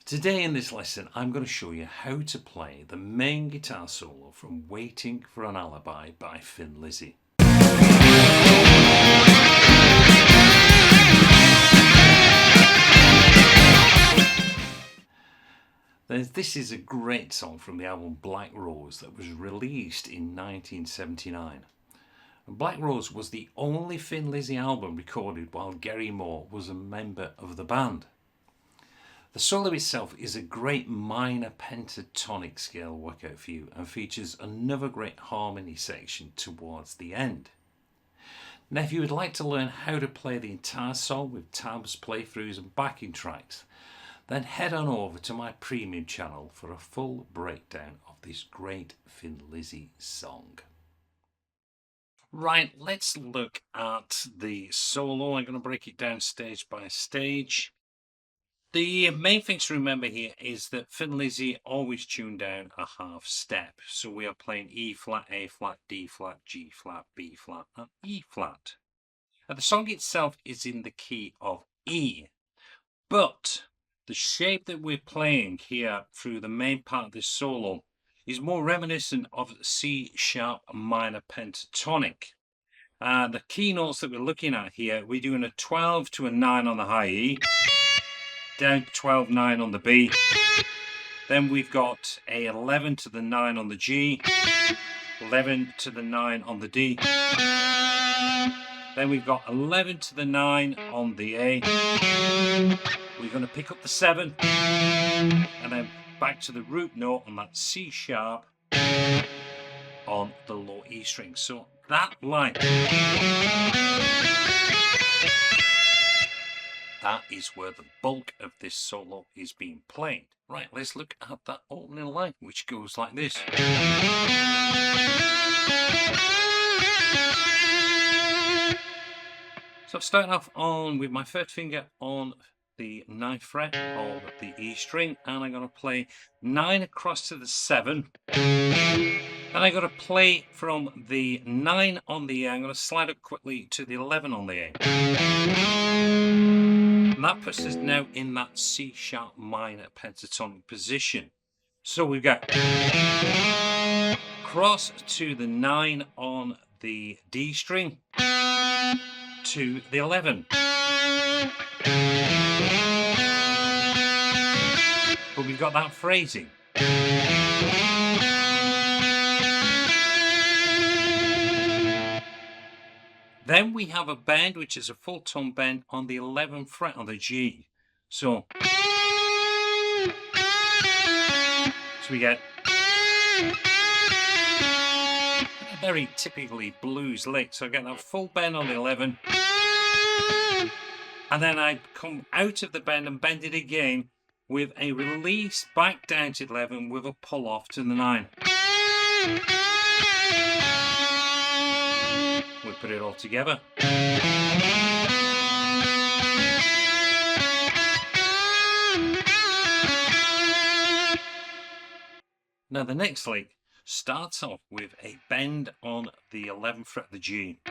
Today in this lesson, I'm going to show you how to play the main guitar solo from Waiting For An Alibi by Thin Lizzy. This is a great song from the album Black Rose that was released in 1979. Black Rose was the only Thin Lizzy album recorded while Gary Moore was a member of the band. The solo itself is a great minor pentatonic scale workout for you and features another great harmony section towards the end. Now, if you would like to learn how to play the entire song with tabs, playthroughs and backing tracks, then head on over to my premium channel for a full breakdown of this great Thin Lizzy song. Right, let's look at the solo. I'm going to break it down stage by stage. The main thing to remember here is that Thin Lizzy always tuned down a half step. So we are playing E flat, A flat, D flat, G flat, B flat and E flat. Now the song itself is in the key of E, but the shape that we're playing here through the main part of this solo is more reminiscent of C sharp minor pentatonic. The key notes that we're looking at here, we're doing a 12 to a 9 on the high E, down to 12, 9 on the B. Then we've got a 11 to the 9 on the G, 11 to the 9 on the D. Then we've got 11 to the 9 on the A. We're going to pick up the 7 and then back to the root note on that C sharp on the low E string. So that line, that is where the bulk of this solo is being played. Right, let's look at that opening line, which goes like this. So I'm starting off with my third finger on the 9th fret of the E string, and I'm going to play 9 across to the 7. Then I'm going to play from the 9 on the A. I'm going to slide up quickly to the 11 on the A. And that puts us now in that C sharp minor pentatonic position. So we've got cross to the 9 on the D string to the 11. But we've got that phrasing. Then we have a bend, which is a full tone bend on the 11th fret on the G. So we get a very typically blues lick. So I get that full bend on the 11. And then I come out of the bend and bend it again with a release back down to 11 with a pull off to the 9. We put it all together. Now the next lick starts off with a bend on the 11th fret of the G,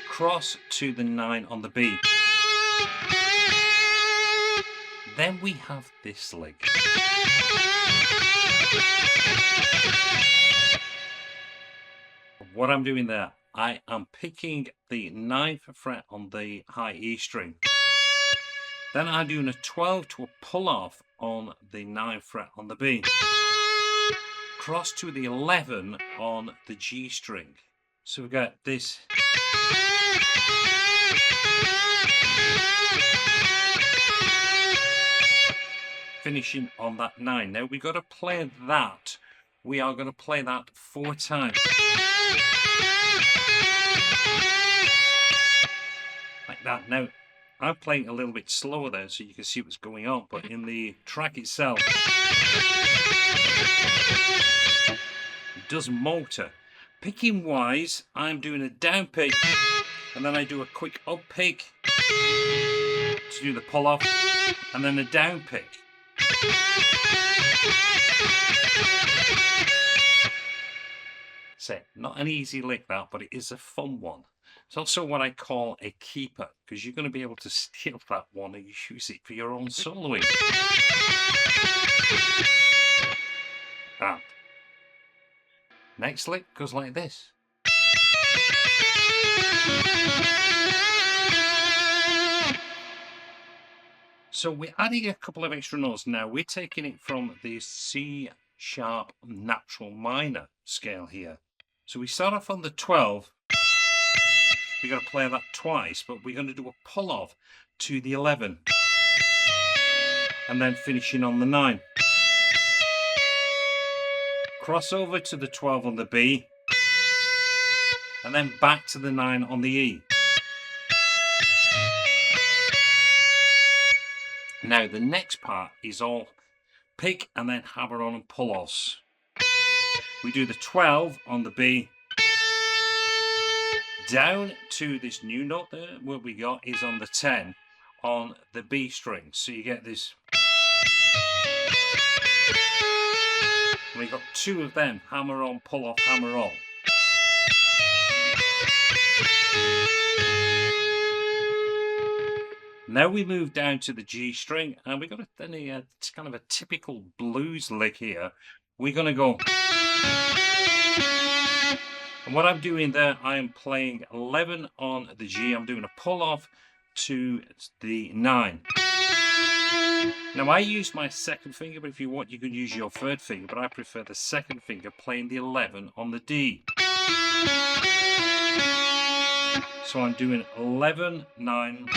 cross to the 9 on the B. Then we have this lick. What I'm doing there, I am picking the 9th fret on the high E string. Then I'm doing a 12 to a pull off on the 9th fret on the B. Cross to the 11 on the G string. So we've got this. Finishing on that 9. Now we've got to play that. We are going to play that 4 times. Like that. Now, I'm playing a little bit slower there so you can see what's going on, but in the track itself, it does motor. Picking wise, I'm doing a down pick, and then I do a quick up pick to do the pull off, and then a down pick. So, not an easy lick that, but it is a fun one. It's also what I call a keeper, because you're going to be able to steal that one and use it for your own soloing. Next lick goes like this. So we're adding a couple of extra notes now. We're taking it from the C sharp natural minor scale here. So we start off on the 12. We're going to play that twice, but we're going to do a pull off to the 11. And then finishing on the 9. Cross over to the 12 on the B. And then back to the 9 on the E. Now the next part is all pick and then hammer on and pull offs. We do the 12 on the B. Down to this new note there, what we got is on the 10 on the B string. So you get this. And we got two of them, hammer on, pull off, hammer on. Now we move down to the G string, and we've got a kind of a typical blues lick here. We're going to go. And what I'm doing there, I am playing 11 on the G. I'm doing a pull off to the 9. Now I use my second finger, but if you want, you can use your third finger, but I prefer the second finger playing the 11 on the D. So I'm doing 11, 9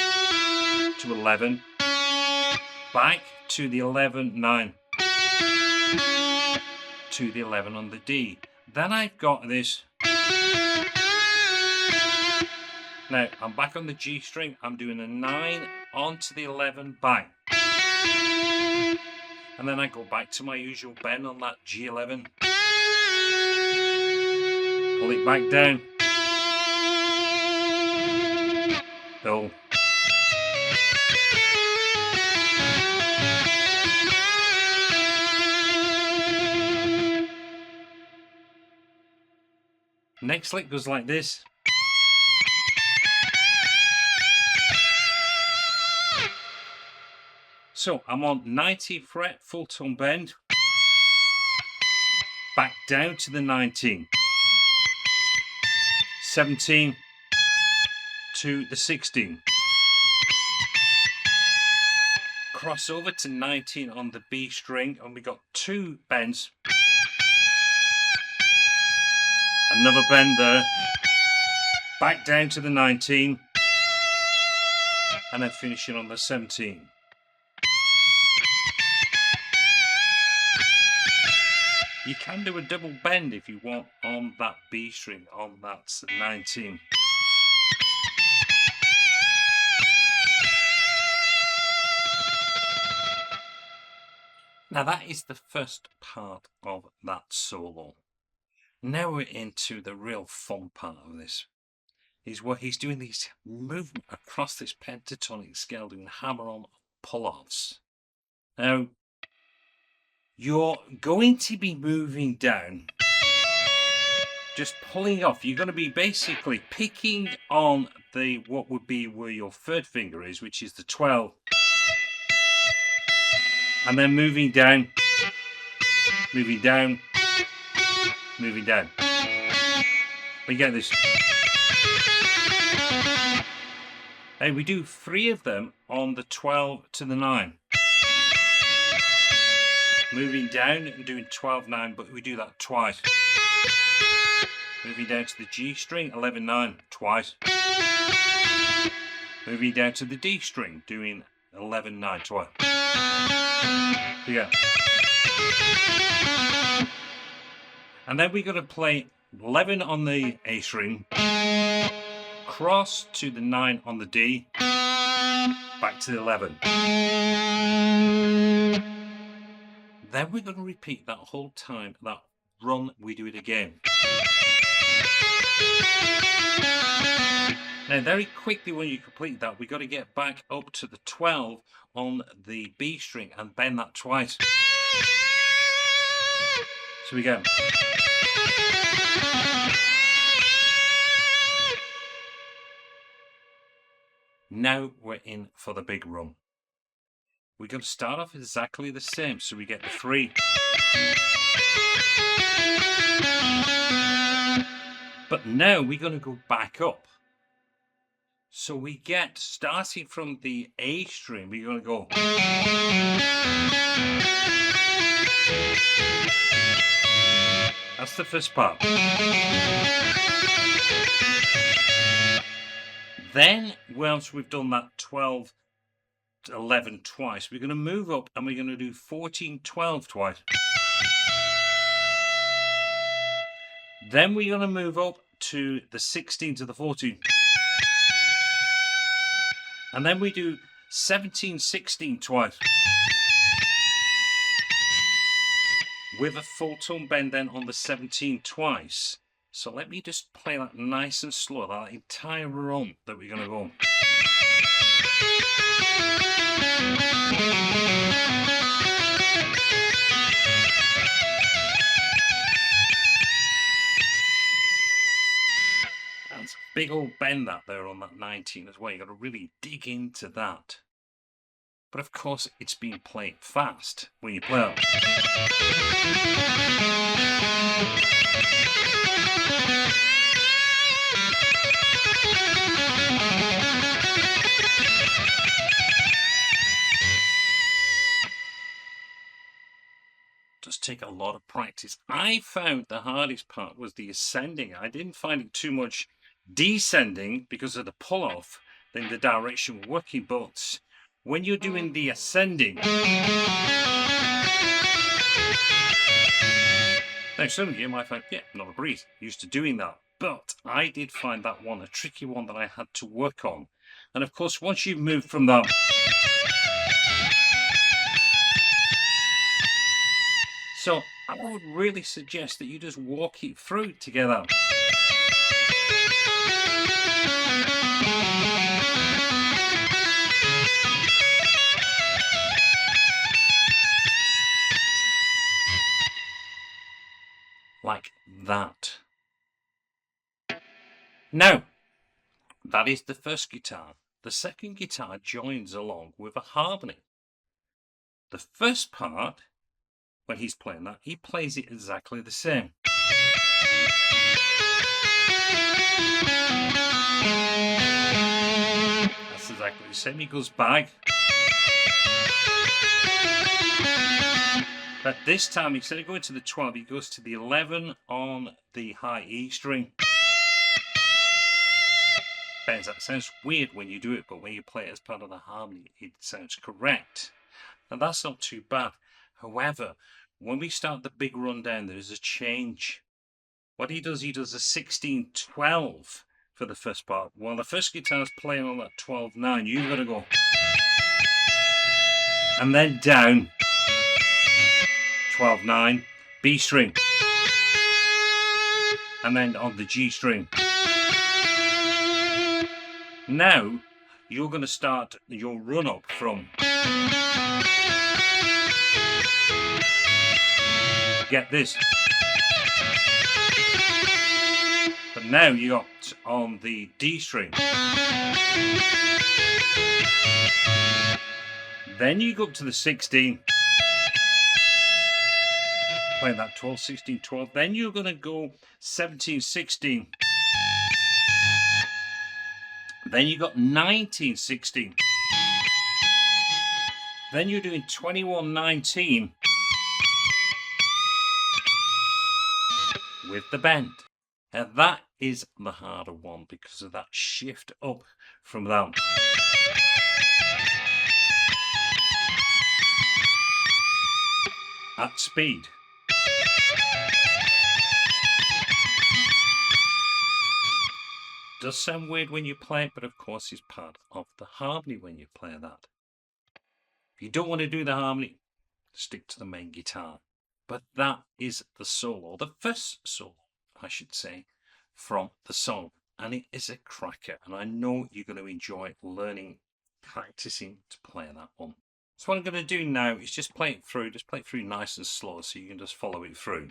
to 11, back to the 11, 9 to the 11 on the D. Then I've got this. Now I'm back on the G string. I'm doing a 9 onto the 11 back. And then I go back to my usual bend on that G11. Pull it back down. Pull. Next lick goes like this. So I'm on 90th fret, full tone bend, back down to the 19, 17 to the 16, cross over to 19 on the B string, and we got two bends, another bend there, back down to the 19, and then finishing on the 17. You can do a double bend if you want on that B string, on that 19. Now that is the first part of that solo. Now we're into the real fun part of this. Is where he's doing these movement across this pentatonic scale, doing hammer-on pull-offs. Now, you're going to be moving down, just pulling off. You're going to be basically picking on the what would be where your third finger is, which is the 12, and then moving down, moving down, moving down. We get this. Hey, we do 3 of them on the 12 to the 9. Moving down and doing 12, 9, but we do that twice. Moving down to the G string, 11, 9, twice. Moving down to the D string, doing 11, 9, twice. Yeah. And then we're going to play 11 on the A string, cross to the 9 on the D, back to the 11. Then we're going to repeat that whole time, that run, we do it again. Now very quickly when you complete that, we've got to get back up to the 12 on the B string and bend that twice. So we go. Now we're in for the big run. We're going to start off exactly the same, so we get the 3. But now we're going to go back up. So we get, starting from the A string, we're going to go. That's the first part. Then, once we've done that 12, 11 twice, we're going to move up and we're going to do 14, 12 twice. Then we're going to move up to the 16 to the 14. And then we do 17, 16 twice. With a full tone bend then on the 17 twice. So let me just play that nice and slow, that entire run that we're going to go. That's a big old bend that there on that 19 as well. You've got to really dig into that. But of course, it's being played fast when you play it. Does take a lot of practice. I found the hardest part was the ascending. I didn't find it too much descending because of the pull-off, then the direction working, but when you're doing the ascending, now some of you might find, yeah, not a breeze, used to doing that, but I did find that one a tricky one that I had to work on. And of course, once you've moved from that, so I would really suggest that you just walk it through together. Like that. Now, that is the first guitar. The second guitar joins along with a harmony. The first part, when he's playing that, he plays it exactly the same. That's exactly the same. He goes back. But this time, instead of going to the 12, he goes to the 11 on the high E string. Bends. That sounds weird when you do it, but when you play it as part of the harmony, it sounds correct. And that's not too bad. However, when we start the big rundown, there is a change. What he does a 16-12 for the first part. While the first guitar is playing on that 12-9, you've got to go. And then down. 12-9, B string. And then on the G string. Now, you're going to start your run up from. Get this. But now you got on the D string. Then you go up to the 16. Playing that 12, 16, 12. Then you're going to go 17, 16. Then you got 19, 16. Then you're doing 21, 19 with the bend. And that is the harder one because of that shift up from that. At speed. Does sound weird when you play it, but of course it's part of the harmony when you play that. If you don't want to do the harmony, stick to the main guitar. But that is the solo, the first solo, I should say, from the song. And it is a cracker. And I know you're going to enjoy learning, practicing to play that one. So what I'm going to do now is just play it through nice and slow so you can just follow it through.